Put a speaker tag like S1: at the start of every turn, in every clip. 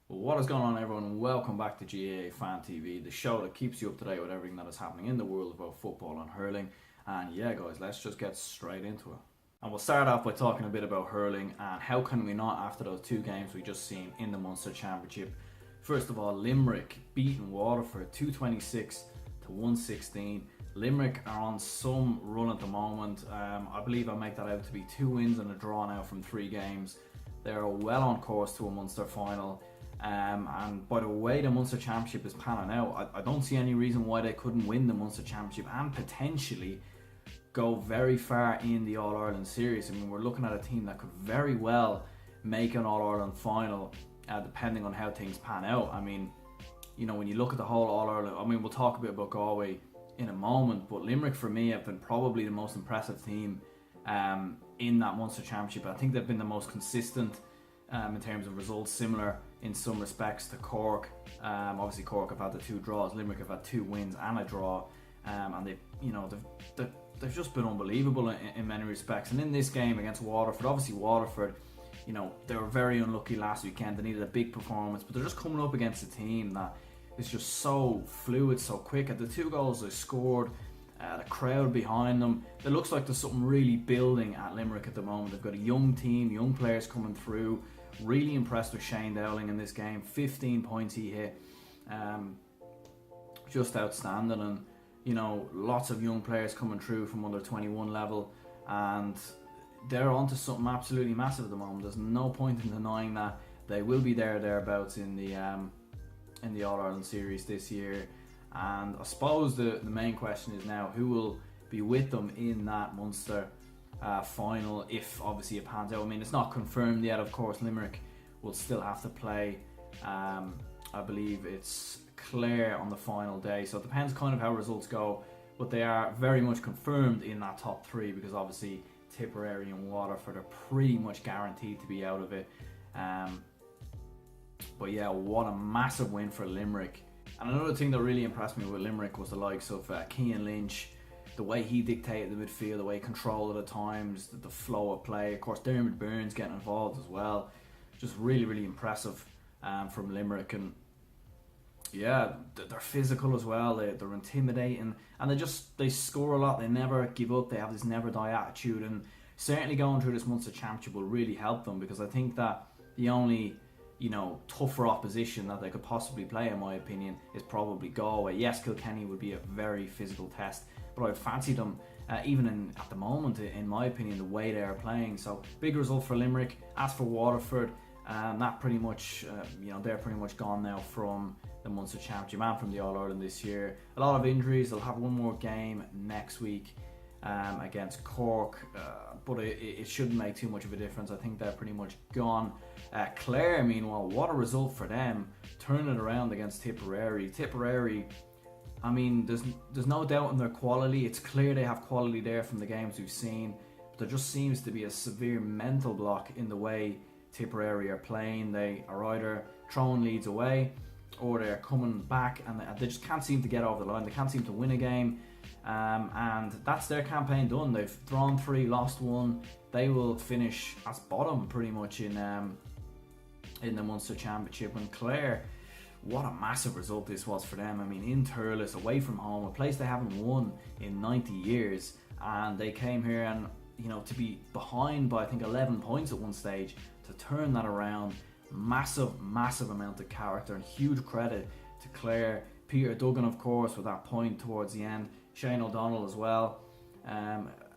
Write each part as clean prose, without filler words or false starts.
S1: Well, what is going on, everyone? Welcome back to GAA Fan TV, the show that keeps you up to date with everything that is happening in the world about football and hurling. And yeah, guys, let's just get straight into it. And we'll start off by talking a bit about hurling and how can we not after those two games we just seen in the Munster Championship. First of all, Limerick beating Waterford 226 to 116. Limerick are on some run at the moment. I believe I make that out to be 2 wins and a draw now from 3 games. They're well on course to a Munster final. And by the way the Munster Championship is panning out, I don't see any reason why they couldn't win the Munster Championship and potentially go very far in the All-Ireland series. I mean, we're looking at a team that could very well make an All-Ireland final, depending on how things pan out. I mean, you know, when you look at the whole All-Ireland, I mean, we'll talk a bit about Galway in a moment, but Limerick for me have been probably the most impressive team in that Munster Championship. I think they've been the most consistent in terms of results, similar in some respects to Cork. Obviously Cork have had the 2 draws, Limerick have had 2 wins and a draw, and they've just been unbelievable in many respects. And in this game against Waterford, obviously Waterford, you know, they were very unlucky last weekend. They needed a big performance, but they're just coming up against a team that is just so fluid, so quick. At the 2 goals they scored, the crowd behind them, it looks like there's something really building at Limerick at the moment. They've got a young team, young players coming through. Really impressed with Shane Dowling in this game. 15 points he hit, just outstanding. And you know, lots of young players coming through from under 21 level, and they're onto something absolutely massive at the moment. There's no point in denying that. They will be thereabouts in the All-Ireland series this year. And I suppose the main question is now who will be with them in that Munster final, if obviously it pans out. I mean, it's not confirmed yet, of course. Limerick will still have to play, I believe it's Clare on the final day, so it depends kind of how results go, but they are very much confirmed in that top 3, because obviously Tipperary and Waterford are pretty much guaranteed to be out of it. But yeah, what a massive win for Limerick. And another thing that really impressed me with Limerick was the likes of Cian Lynch, the way he dictated the midfield, the way he controlled it at times, the flow of play. Of course, Dermot Byrne's getting involved as well. Just really, really impressive from Limerick. And yeah, they're physical as well. They're intimidating, and they score a lot. They never give up. They have this never die attitude, and certainly going through this Munster Championship will really help them, because I think that the only, you know, tougher opposition that they could possibly play, in my opinion, is probably Galway. Yes, Kilkenny would be a very physical test, but I'd fancy them even at the moment, in my opinion, the way they are playing. So big result for Limerick. As for Waterford, that pretty much, you know, they're pretty much gone now from the Munster Championship and from the All-Ireland this year. A lot of injuries. They'll have one more game next week against Cork, but it shouldn't make too much of a difference. I think they're pretty much gone. Clare, meanwhile, what a result for them, turning it around against Tipperary. Tipperary, I mean, there's no doubt in their quality. It's clear they have quality there from the games we've seen, but there just seems to be a severe mental block in the way Tipperary are playing. They are either throwing leads away, or they're coming back and they just can't seem to get over the line. They can't seem to win a game, and that's their campaign done. They've drawn 3, lost 1. They will finish as bottom pretty much in the Munster Championship. And Clare, what a massive result this was for them. I mean, in Thurles, away from home, a place they haven't won in 90 years, and they came here, and you know, to be behind by I think 11 points at one stage, to turn that around, massive amount of character, and huge credit to Clare. Peter Duggan, of course, with that point towards the end. Shane O'Donnell as well,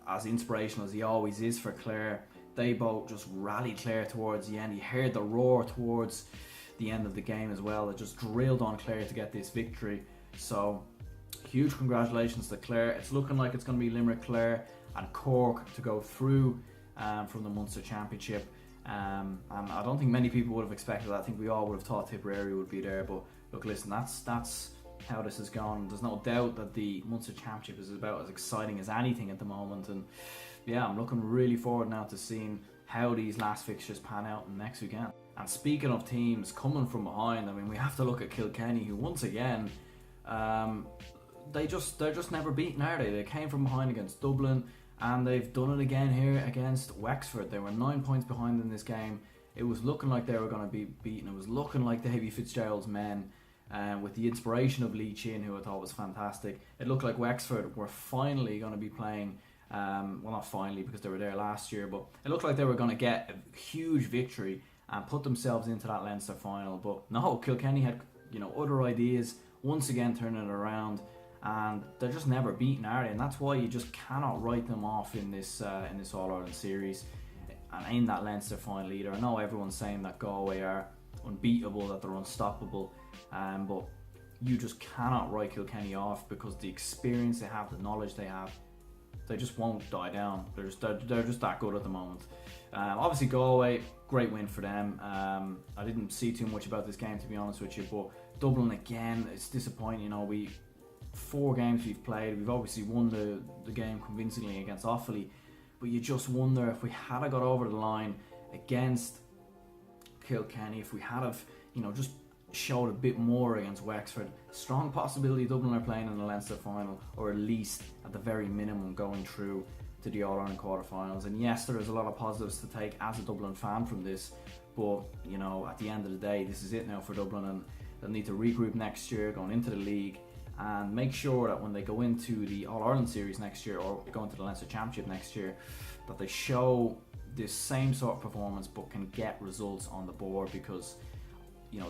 S1: as inspirational as he always is for Clare. They both just rallied Clare towards the end. He heard the roar towards the end of the game as well. It just drilled on Clare to get this victory. So huge congratulations to Clare. It's looking like it's going to be Limerick, Clare and Cork to go through from the Munster Championship. And I don't think many people would have expected that. I think we all would have thought Tipperary would be there, but look, listen, that's how this has gone. There's no doubt that the Munster Championship is about as exciting as anything at the moment, and yeah, I'm looking really forward now to seeing how these last fixtures pan out next weekend. And speaking of teams coming from behind, I mean, we have to look at Kilkenny, who once again, they're just never beaten, are they? They came from behind against Dublin, and they've done it again here against Wexford. They were 9 points behind in this game it was looking like they were going to be beaten. It was looking like Davy Fitzgerald's men, with the inspiration of Lee Chin, who I thought was fantastic. It looked like Wexford were finally going to be playing, well, not finally because they were there last year, but it looked like they were going to get a huge victory and put themselves into that Leinster final. But no, Kilkenny had, other ideas, once again turning it around, and they're just never beaten, are they? And that's why you just cannot write them off in this All-Ireland series and in that Leinster final either. I know everyone's saying that Galway are unbeatable, that they're unstoppable, but you just cannot write Kilkenny off, because the experience they have, the knowledge they have, they just won't die down. They're just that good at the moment. Obviously Galway, great win for them. I didn't see too much about this game, to be honest with you, but Dublin again, it's disappointing. 4 games we've played, we've obviously won the game convincingly against Offaly, but you just wonder if we had got over the line against Kilkenny, if we had just showed a bit more against Wexford. Strong possibility Dublin are playing in the Leinster final, or at least at the very minimum going through to the All-Ireland quarterfinals. And yes, there is a lot of positives to take as a Dublin fan from this, but at the end of the day, this is it now for Dublin, and they'll need to regroup next year going into the league, and make sure that when they go into the All-Ireland series next year, or go into the Leinster Championship next year, that they show this same sort of performance but can get results on the board, because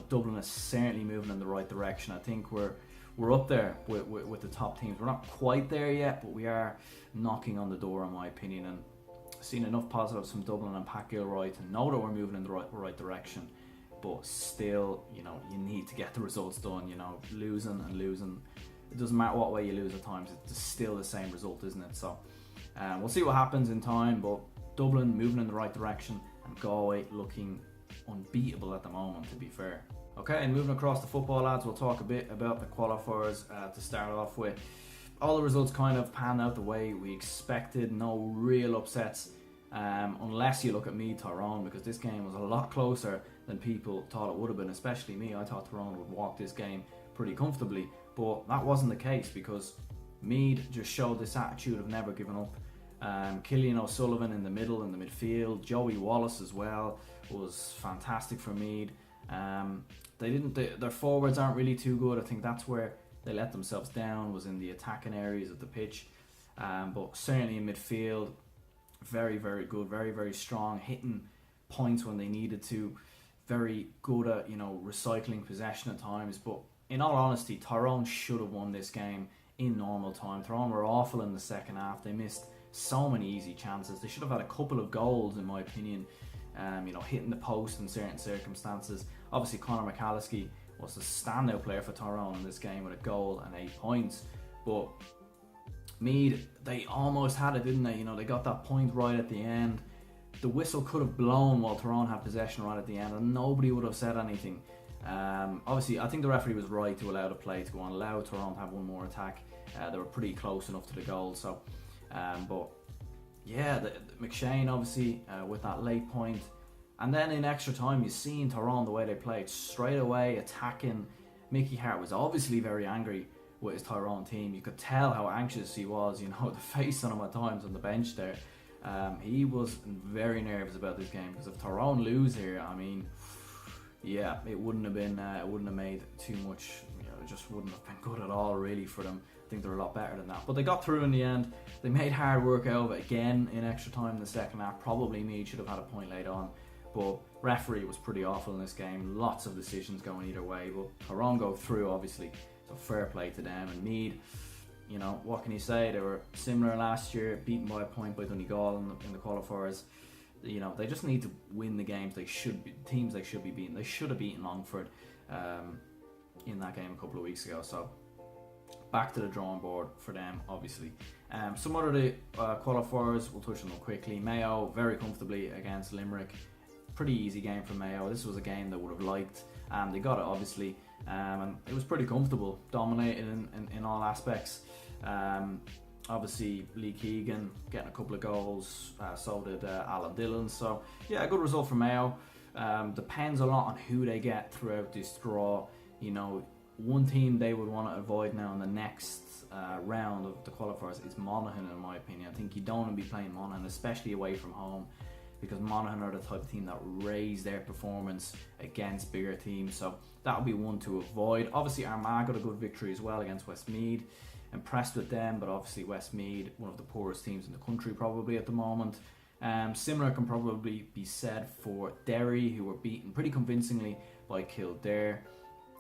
S1: Dublin is certainly moving in the right direction. I think we're up there with the top teams. We're not quite there yet, but we are knocking on the door, in my opinion, and seen enough positives from Dublin and Pat Gilroy to know that we're moving in the right direction. But still, you need to get the results done. Losing, it doesn't matter what way you lose at times, it's still the same result, isn't it? So we'll see what happens in time, but Dublin moving in the right direction, and Galway looking unbeatable at the moment, to be fair. Okay, and moving across the football, lads, we'll talk a bit about the qualifiers to start off with. All the results kind of panned out the way we expected. No real upsets, unless you look at Meath Tyrone, because this game was a lot closer than people thought it would have been, especially me. I thought Tyrone would walk this game pretty comfortably, but that wasn't the case, because Meath just showed this attitude of never giving up. Killian O'Sullivan in the middle, in the midfield, Joey Wallace as well was fantastic for Meath. Their forwards aren't really too good. I think that's where they let themselves down, was in the attacking areas of the pitch, but certainly in midfield, very, very good, very, very strong, hitting points when they needed to, very good at recycling possession at times. But in all honesty, Tyrone should have won this game in normal time. Tyrone were awful in the second half. They missed so many easy chances. They should have had a couple of goals, in my opinion, hitting the post in certain circumstances. Obviously Conor McAlliskey was the standout player for Tyrone in this game with a goal and 8 points, but Meath, they almost had it, didn't they? They got that point right at the end. The whistle could have blown while Tyrone had possession right at the end, and nobody would have said anything. Obviously I think the referee was right to allow the play to go on, allow Tyrone to have one more attack. They were pretty close enough to the goal, so but yeah, McShane obviously with that late point, and then in extra time, you've seen Tyrone, the way they played, straight away attacking. Mickey Hart was obviously very angry with his Tyrone team. You could tell how anxious he was, the face on him at times on the bench there. He was very nervous about this game, because if Tyrone lose here, yeah, it wouldn't have made too much, it just wouldn't have been good at all really for them. I think they're a lot better than that, but they got through in the end. They made hard work out of it again in extra time in the second half. Probably Meath should have had a point late on, but referee was pretty awful in this game. Lots of decisions going either way, but Tyrone go through obviously, so fair play to them. And Meath, what can you say? They were similar last year, beaten by a point by Donegal in the qualifiers. They just need to win the games they should be beating. They should have beaten Longford in that game a couple of weeks ago, so back to the drawing board for them, obviously. Some other qualifiers, we'll touch on them quickly. Mayo very comfortably against Limerick. Pretty easy game for Mayo. This was a game they would have liked, and they got it obviously, and it was pretty comfortable, dominated in all aspects. Obviously Lee Keegan getting a couple of goals, so did Alan Dillon, so yeah, a good result for Mayo. Depends a lot on who they get throughout this draw. One team they would want to avoid now in the next round of the qualifiers is Monaghan, in my opinion. I think you don't want to be playing Monaghan, especially away from home. because Monaghan are the type of team that raise their performance against bigger teams. So that would be one to avoid. Obviously Armagh got a good victory as well against Westmeath. Impressed with them, but obviously Westmeath, one of the poorest teams in the country probably at the moment. Similar can probably be said for Derry, who were beaten pretty convincingly by Kildare.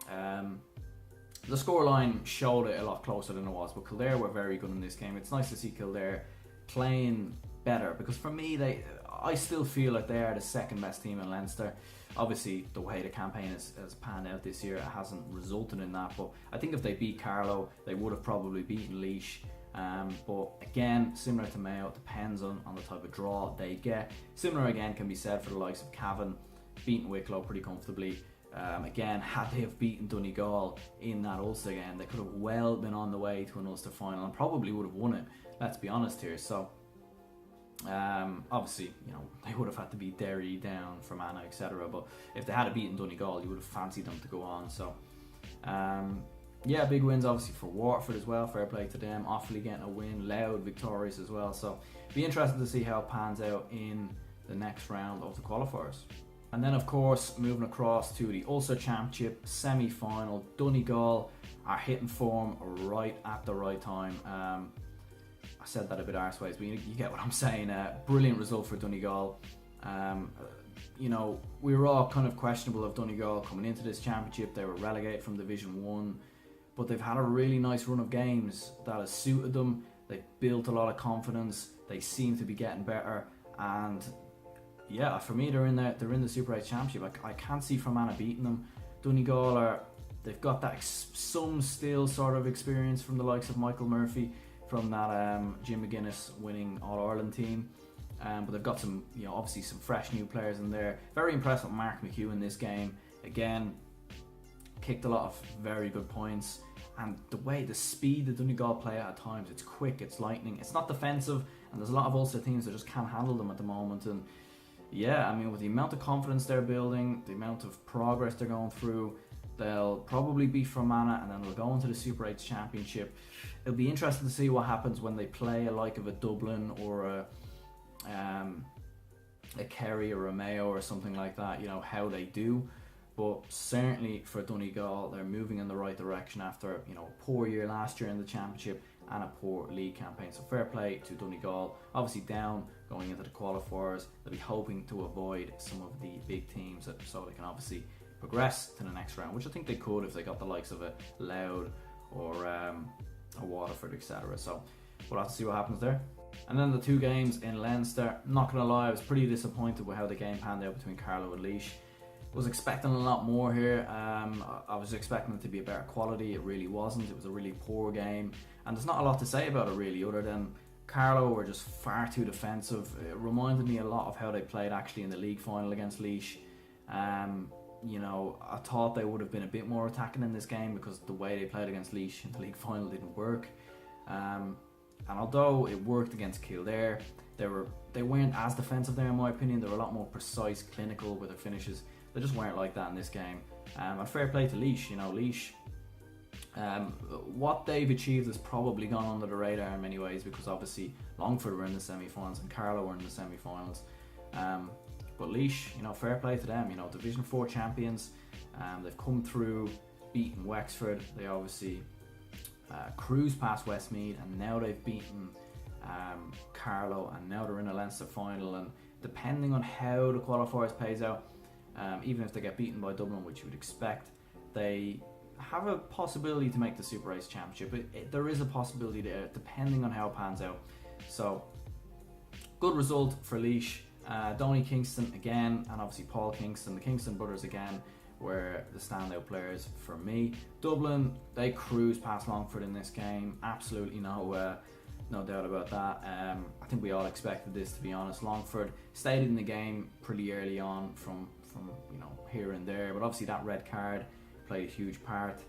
S1: The scoreline showed it a lot closer than it was, but Kildare were very good in this game. It's nice to see Kildare playing better, because for me, I still feel like they are the second best team in Leinster. Obviously, the way the campaign has panned out this year, it hasn't resulted in that, but I think if they beat Carlow, they would have probably beaten Laois. But again, similar to Mayo, it depends on the type of draw they get. Similar again can be said for the likes of Cavan, beating Wicklow pretty comfortably. Again, had they have beaten Donegal in that Ulster game, they could have well been on the way to an Ulster final and probably would have won it, let's be honest here. So obviously, they would have had to beat Derry, Down, Fermanagh, etc. But if they had beaten Donegal, you would have fancied them to go on. So yeah, big wins obviously for Waterford as well. Fair play to them. Offaly getting a win. Louth victorious as well. So be interested to see how it pans out in the next round of the qualifiers. And then of course, moving across to the Ulster Championship semi-final, Donegal are hitting form right at the right time. I said that a bit arseways, but you get what I'm saying. Brilliant result for Donegal. We were all kind of questionable of Donegal coming into this championship. They were relegated from Division 1, but they've had a really nice run of games that has suited them. They've built a lot of confidence. They seem to be getting better, and yeah, for me, they're in the Super 8 Championship. I can't see Fermanagh beating them. Donegal they've got that some still sort of experience from the likes of Michael Murphy, from that Jim McGuinness winning All-Ireland team. But they've got some, obviously some fresh new players in there. Very impressed with Mark McHugh in this game. Again, kicked a lot of very good points. And the speed that Donegal play at times, it's quick, it's lightning. It's not defensive, and there's a lot of Ulster teams that just can't handle them at the moment. And yeah, with the amount of confidence they're building, the amount of progress they're going through, they'll probably beat Fermanagh, and then they'll go into the Super 8 Championship. It'll be interesting to see what happens when they play a like of a Dublin or a Kerry or a Mayo or something like that, how they do. But certainly for Donegal, they're moving in the right direction after a poor year last year in the championship and a poor league campaign. So fair play to Donegal. Obviously down going into the qualifiers, they'll be hoping to avoid some of the big teams so they can obviously progress to the next round, which I think they could if they got the likes of a Louth or a Waterford, etc. So we'll have to see what happens there. And then the two games in Leinster, not going to lie, I was pretty disappointed with how the game panned out between Carlow and Laois. Was expecting a lot more here. I was expecting it to be a better quality. It really wasn't. It was a really poor game, and there's not a lot to say about it really, other than Carlow were just far too defensive. It reminded me a lot of how they played actually in the league final against Laois. I thought they would have been a bit more attacking in this game, because the way they played against Laois in the league final didn't work. And although it worked against Kildare, they weren't as defensive there in my opinion. They were a lot more precise, clinical with their finishes. They just weren't like that in this game. And fair play to Laois. Laois, what they've achieved has probably gone under the radar in many ways, because obviously Longford were in the semi-finals and Carlow were in the semi-finals. But Laois, fair play to them. Division 4 champions. They've come through, beaten Wexford. They obviously cruised past Westmeath, and now they've beaten Carlow, and now they're in a Leinster final. And depending on how the qualifiers plays out, even if they get beaten by Dublin, which you would expect, they have a possibility to make the Super 8 Championship. There is a possibility there, depending on how it pans out. So, good result for Laois. Donny Kingston again, and obviously Paul Kingston, the Kingston brothers again, were the standout players for me. Dublin, they cruised past Longford in this game. Absolutely no doubt about that. I think we all expected this, to be honest. Longford stayed in the game pretty early on from here and there, but obviously that red card played a huge part.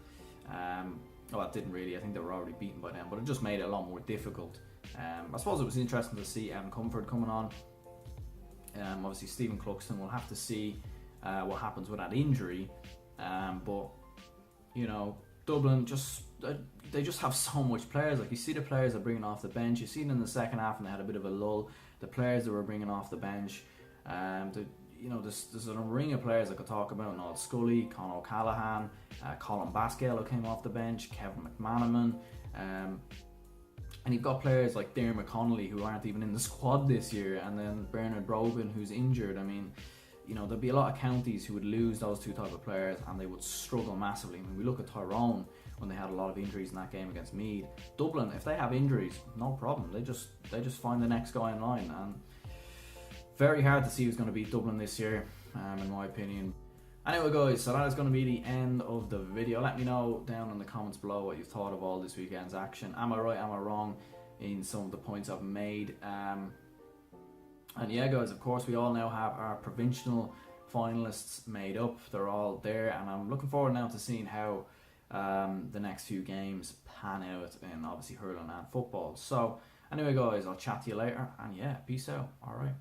S1: It didn't really. I think they were already beaten by them, but it just made it a lot more difficult. I suppose it was interesting to see Evan Comfort coming on. Obviously Stephen Cluxton, we'll have to see what happens with that injury. But Dublin they just have so much players. Like, you see the players they're bringing off the bench. You see it in the second half, and they had a bit of a lull. The players that were bringing off the bench, There's a ring of players I could talk about. Noel Scully, Con O'Callaghan, Colin Basquel who came off the bench, Kevin McManaman, and you've got players like Dermot Connolly who aren't even in the squad this year, and then Bernard Brogan who's injured. I mean, there'd be a lot of counties who would lose those two type of players and they would struggle massively. I mean, we look at Tyrone when they had a lot of injuries in that game against Meath. Dublin, if they have injuries, no problem. They just find the next guy in line, and very hard to see who's going to beat Dublin this year, in my opinion. Anyway guys, so that is going to be the end of the video. Let me know down in the comments below what you thought of all this weekend's action. Am I right, am I wrong in some of the points I've made? And yeah guys, of course we all now have our provincial finalists made up. They're all there, and I'm looking forward now to seeing how the next few games pan out in obviously hurling and football. So anyway guys, I'll chat to you later, and yeah, peace out. Alright.